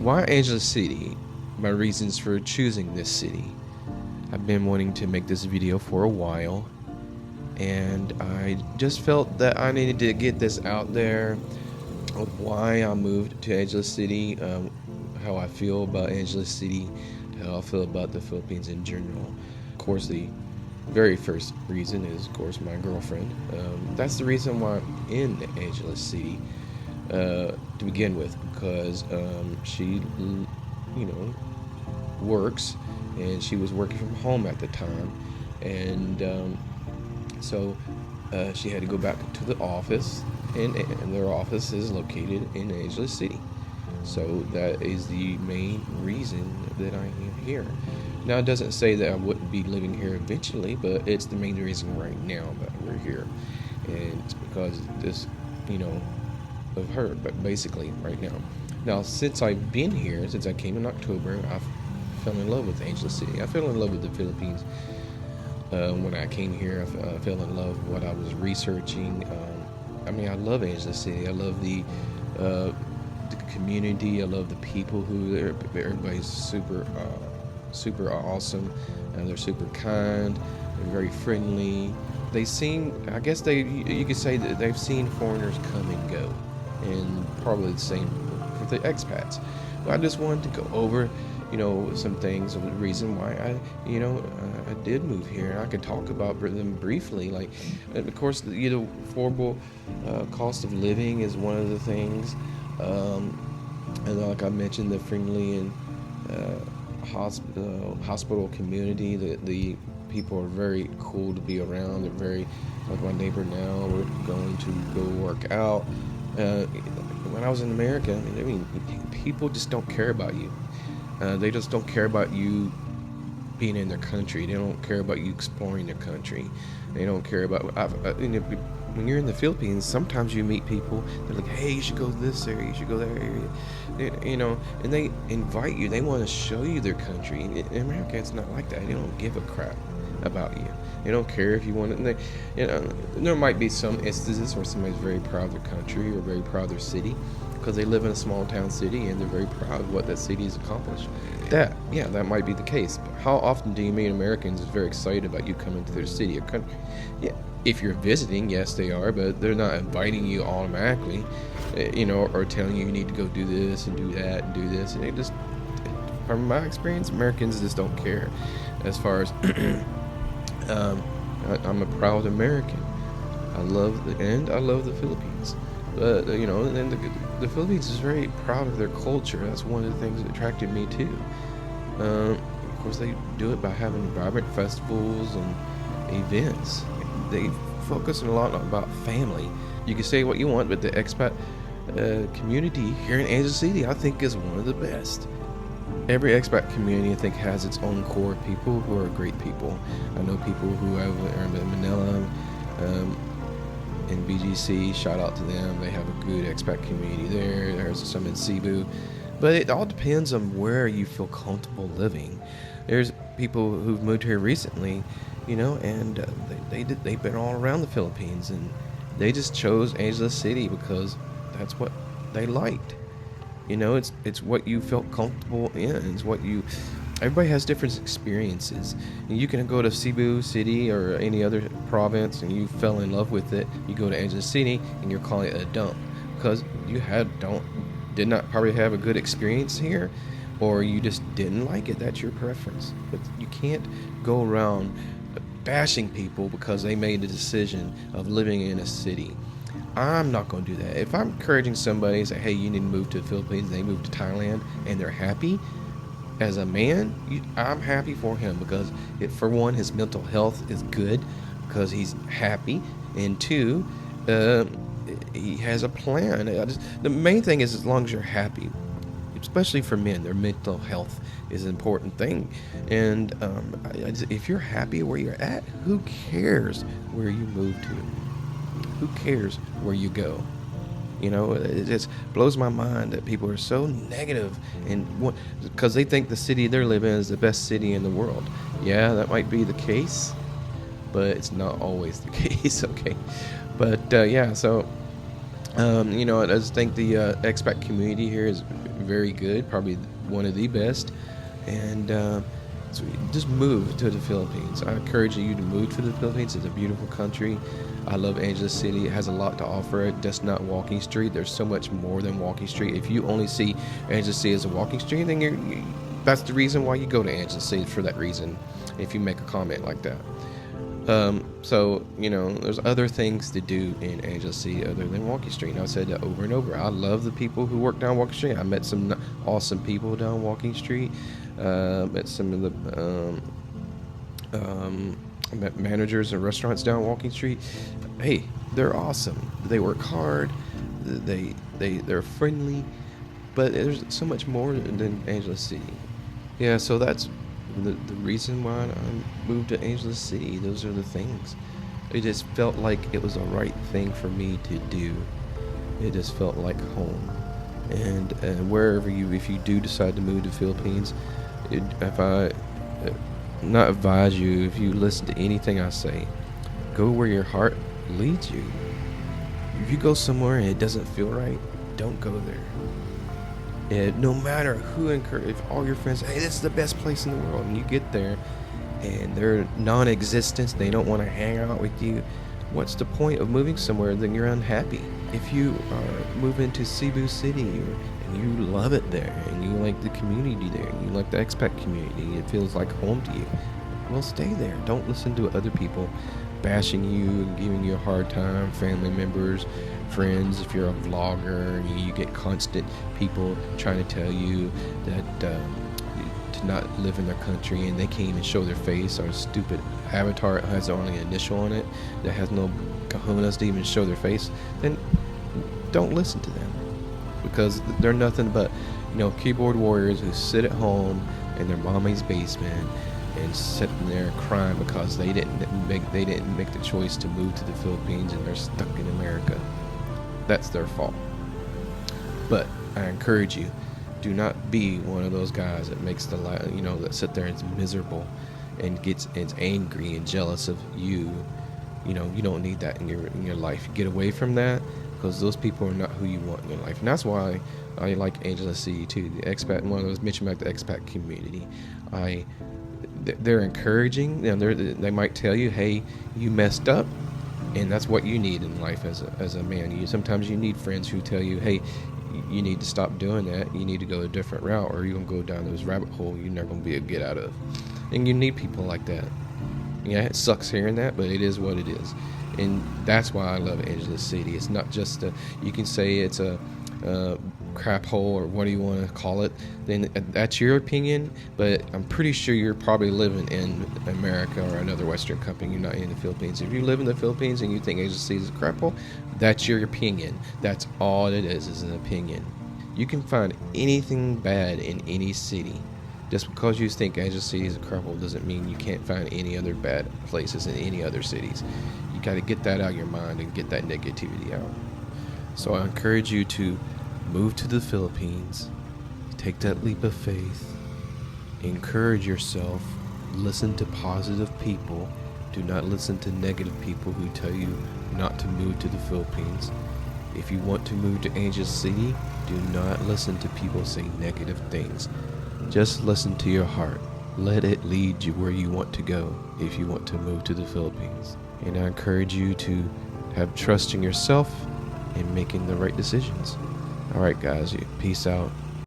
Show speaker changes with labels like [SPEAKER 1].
[SPEAKER 1] Why Angeles City? My reasons for choosing this city. I've been wanting to make this video for a while, and I just felt that I needed to get this out there of why I moved to Angeles City, how I feel about Angeles City, how I feel about the Philippines in general. Of course, the very first reason is, of course, my girlfriend. That's the reason why I'm in Angeles City to begin with, because she, works, and she was working from home at the time, and so she had to go back to the office, and their office is located in Angeles City. So that is the main reason that I am here. Now, it doesn't say that I wouldn't be living here eventually, but it's the main reason right now that we're here. And it's because this, of her, but basically right now. Now, since I've been here, since I came in October, I fell in love with Angeles City. I fell in love with the Philippines. When I came here, I fell in love with what I was researching. I love Angeles City. I love the community. I love the people everybody's super awesome. They're super kind. They're very friendly. They seem, I guess you could say that they've seen foreigners come and go, and probably the same for the expats. But I just wanted to go over some things of the reason why I did move here. I could talk about them briefly. Like, of course, the affordable cost of living is one of the things, and like I mentioned, the friendly and hospital community. The people are very cool to be around. They're very, like my neighbor now. We're going to go work out. When I was in America, people just don't care about you. They just don't care about you being in their country. They don't care about you exploring their country. They don't care about. When you're in the Philippines, sometimes you meet people. They're like, "Hey, you should go to this area. You should go that area." And they invite you. They want to show you their country. In America, it's not like that. They don't give a crap about you. They don't care if you want it. There might be some instances where somebody's very proud of their country or very proud of their city, because they live in a small town city and they're very proud of what that city has accomplished. That might be the case. But how often do you meet Americans that's very excited about you coming to their city or country? Yeah, if you're visiting, yes, they are, but they're not inviting you automatically, or telling you need to go do this and do that and do this. And they just, from my experience, Americans just don't care. As far as I'm a proud American. I love the Philippines. And the Philippines is very proud of their culture. That's one of the things that attracted me too. Of course, they do it by having vibrant festivals and events. They focus a lot about family. You can say what you want, but the expat community here in Angeles City, I think, is one of the best. Every expat community, I think, has its own core of people who are great people. I know people who are in Manila, in BGC, shout out to them. They have a good expat community there. There's some in Cebu. But it all depends on where you feel comfortable living. There's people who've moved here recently, and they've been all around the Philippines, and they just chose Angeles City because that's what they liked. It's what you felt comfortable in. It's what everybody has different experiences. And you can go to Cebu City or any other province and you fell in love with it. You go to Angeles City and you're calling it a dump because you did not probably have a good experience here, or you just didn't like it. That's your preference. But you can't go around bashing people because they made the decision of living in a city. I'm not going to do that. If I'm encouraging somebody and say, hey, you need to move to the Philippines, they move to Thailand, and they're happy, as a man, I'm happy for him because, for one, his mental health is good because he's happy, and two, he has a plan. The main thing is, as long as you're happy, especially for men, their mental health is an important thing. And if you're happy where you're at, who cares where you move to? Who cares where you go? It just blows my mind that people are so negative, and because they think the city they're living in is the best city in the world. Yeah, that might be the case, but it's not always the case. Okay, but so I just think the expat community here is very good, probably one of the best. And so just move to the Philippines. I encourage you to move to the Philippines. It's a beautiful country. I love Angeles City. It has a lot to offer. It just not Walking Street. There's so much more than Walking Street. If you only see Angeles City as a Walking Street, then that's the reason why you go to Angeles City, for that reason. If you make a comment like that. So, there's other things to do in Angeles City other than Walking Street. And I've said that over and over. I love the people who work down Walking Street. I met some awesome people down Walking Street. Met some of I met managers and restaurants down Walking Street. Hey, they're awesome. They work hard. They're friendly. But there's so much more than Angeles City. Yeah, so that's the reason why I moved to Angeles City. Those are the things. It just felt like it was the right thing for me to do. It just felt like home. And if you do decide to move to Philippines, if I not advise you, if you listen to anything I say, go where your heart leads you. If you go somewhere and it doesn't feel right, don't go there. And no matter who if all your friends say, hey, this is the best place in the world, and you get there and they're non-existent, they don't want to hang out with you, what's the point of moving somewhere that you're unhappy? If you are moving to Cebu City and you love it there and you like the community there and you like the expat community, it feels like home to you, well, stay there. Don't listen to other people bashing you and giving you a hard time, family members, friends. If you're a vlogger and you get constant people trying to tell you that to not live in their country, and they can't even show their face, or stupid avatar has only an initial on it that has no kahunas to even show their face, then don't listen to them, because they're nothing but keyboard warriors who sit at home in their mommy's basement and sitting there crying because they didn't make the choice to move to the Philippines and they're stuck in America. That's their fault. But I encourage you, do not be one of those guys that makes that sit there and is miserable and gets angry and jealous of you. You don't need that in your life. Get away from that, because those people are not who you want in your life. And that's why I like Angeles City too. The expat, one of those mentioned about the expat community. They're encouraging. They might tell you, hey, you messed up, and that's what you need in life as a man. Sometimes you need friends who tell you, hey, you need to stop doing that. You need to go a different route, or you're gonna go down this rabbit hole you're never gonna be able to get out of. And you need people like that. Yeah, it sucks hearing that, but it is what it is. And that's why I love Angeles City. It's not just you can say it's a crap hole, or what do you want to call it, then that's your opinion, but I'm pretty sure you're probably living in America or another Western country. You're not in the Philippines. If you live in the Philippines and you think Angeles City is a crap hole, that's your opinion. That's all it is an opinion. You can find anything bad in any city. Just because you think Angeles City is a crap hole doesn't mean you can't find any other bad places in any other cities. You got to get that out of your mind and get that negativity out. So I encourage you to move to the Philippines, take that leap of faith, encourage yourself, listen to positive people, do not listen to negative people who tell you not to move to the Philippines. If you want to move to Angeles City, do not listen to people saying negative things. Just listen to your heart. Let it lead you where you want to go if you want to move to the Philippines. And I encourage you to have trust in yourself and making the right decisions. All right, guys, peace out.